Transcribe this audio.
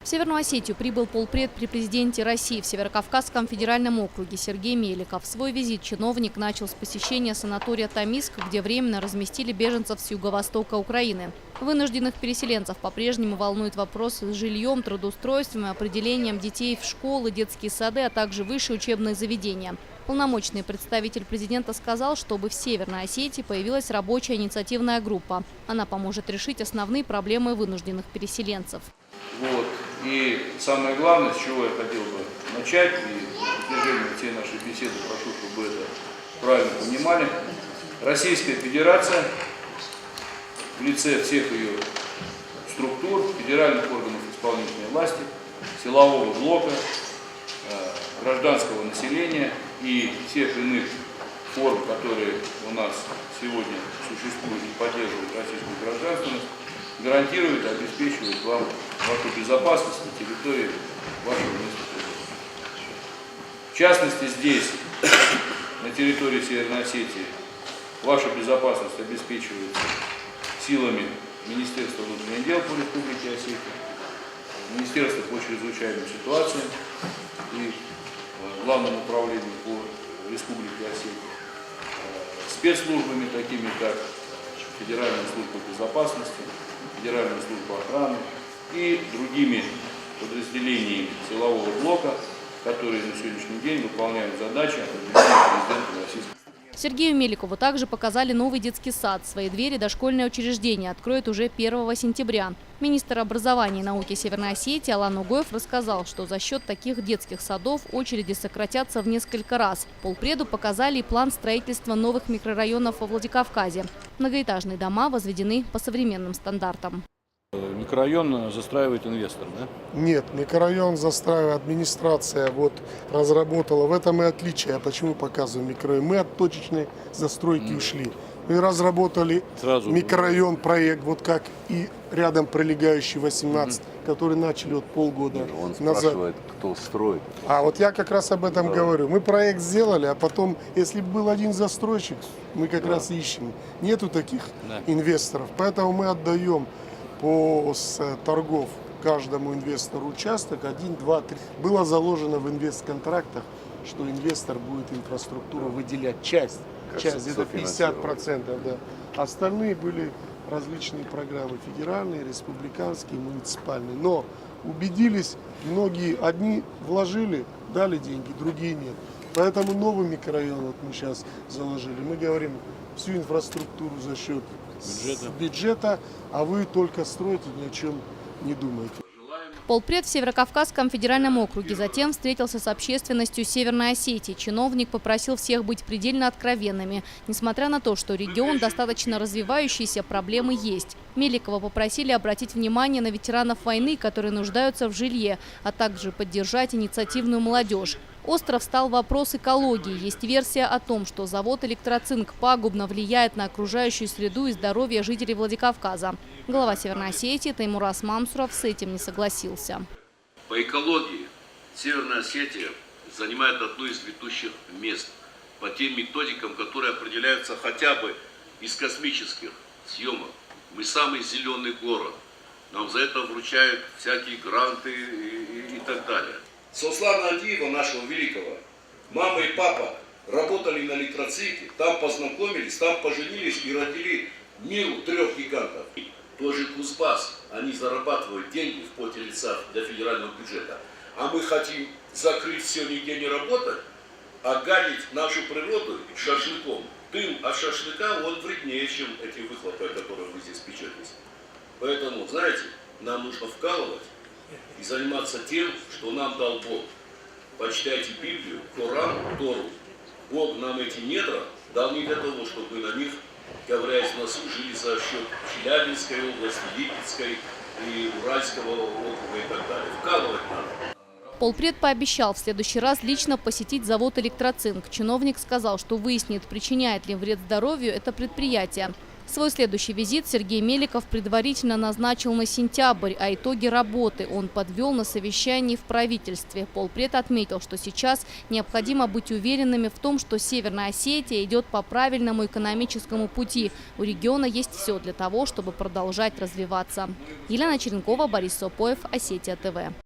В Северную Осетию прибыл полпред при президенте России в Северокавказском федеральном округе Сергей Меликов. Свой визит чиновник начал с посещения санатория Томиск, где временно разместили беженцев с юго-востока Украины. Вынужденных переселенцев по-прежнему волнует вопрос с жильем, трудоустройством и определением детей в школы, детские сады, а также высшие учебные заведения. Полномочный представитель президента сказал, чтобы в Северной Осетии появилась рабочая инициативная группа. Она поможет решить основные проблемы вынужденных переселенцев. И самое главное, с чего я хотел бы начать, и на протяжении всей нашей беседы прошу, чтобы это правильно понимали, Российская Федерация в лице всех ее структур, федеральных органов исполнительной власти, силового блока, гражданского населения и всех иных форм, которые у нас сегодня существуют и поддерживают российскую гражданственность, гарантирует и обеспечивает вам вашу безопасность на территории вашего места проживания. В частности, здесь, на территории Северной Осетии, ваша безопасность обеспечивается силами Министерства внутренних дел по Республике Осетия, Министерства по чрезвычайным ситуациям и Главному управлению по Республике Осетия, спецслужбами, такими как Федеральная служба безопасности, Федеральная служба охраны и другими подразделениями силового блока, которые на сегодняшний день выполняют задачи, определенные президентом Российской Федерации. Сергею Меликову также показали новый детский сад. Свои двери дошкольное учреждение откроет уже 1 сентября. Министр образования и науки Северной Осетии Алан Угоев рассказал, что за счет таких детских садов очереди сократятся в несколько раз. Полпреду показали и план строительства новых микрорайонов во Владикавказе. Многоэтажные дома возведены по современным стандартам. Микрорайон застраивает инвестор, да? Нет, микрорайон застраивает администрация, разработала. В этом и отличие. Почему показываю микрорайон? Мы от точечной застройки ушли. Мы разработали микрорайон, проект, как и рядом прилегающий 18, который начали полгода Он назад. спрашивает, кто строит. Я как раз об этом говорю. Мы проект сделали, а потом, если бы был один застройщик, мы как раз ищем. Нету таких инвесторов, поэтому мы отдаем с торгов каждому инвестору участок 1, 2, 3. Было заложено в инвестконтрактах, что инвестор будет инфраструктуру выделять часть, это 50%. Да. Остальные были различные программы, федеральные, республиканские, муниципальные. Но убедились, многие, одни вложили, дали деньги, другие нет. Поэтому новый микрорайон мы сейчас заложили. Мы говорим, всю инфраструктуру за счет бюджета, а вы только строите, ни о чем не думаете. Полпред в Северокавказском федеральном округе затем встретился с общественностью Северной Осетии. Чиновник попросил всех быть предельно откровенными. Несмотря на то, что регион достаточно развивающийся, проблемы есть. Меликова попросили обратить внимание на ветеранов войны, которые нуждаются в жилье, а также поддержать инициативную молодежь. Остро встал вопрос экологии. Есть версия о том, что завод «Электроцинк» пагубно влияет на окружающую среду и здоровье жителей Владикавказа. Глава Северной Осетии Таймураз Мамсуров с этим не согласился. По экологии Северная Осетия занимает одно из ведущих мест по тем методикам, которые определяются хотя бы из космических съемок. Мы самый зеленый город. Нам за это вручают всякие гранты и так далее. Сослана Андиева, нашего великого, мама и папа работали на электроцикле, там познакомились, там поженились и родили миру 3 гигантов. Тоже Кузбасс, они зарабатывают деньги в поте лица для федерального бюджета. А мы хотим закрыть все, нигде не работать, а гадить нашу природу шашлыком. Дым от шашлыка, он вреднее, чем эти выхлопы, которые вы здесь печетесь. Поэтому, знаете, нам нужно вкалывать и заниматься тем, что нам дал Бог. Почитайте Библию, Коран, Тору. Бог нам эти недра дал не для того, чтобы на них, говоря из носу, жили за счет Челябинской области, Липецкой и Уральского округа и так далее. Вкалывать надо. Полпред пообещал в следующий раз лично посетить завод «Электроцинк». Чиновник сказал, что выяснит, причиняет ли вред здоровью это предприятие. Свой следующий визит Сергей Меликов предварительно назначил на сентябрь, а итоги работы он подвел на совещании в правительстве. Полпред отметил, что сейчас необходимо быть уверенными в том, что Северная Осетия идет по правильному экономическому пути. У региона есть все для того, чтобы продолжать развиваться. Елена Черенкова, Борис Сопоев, Осетия ТВ.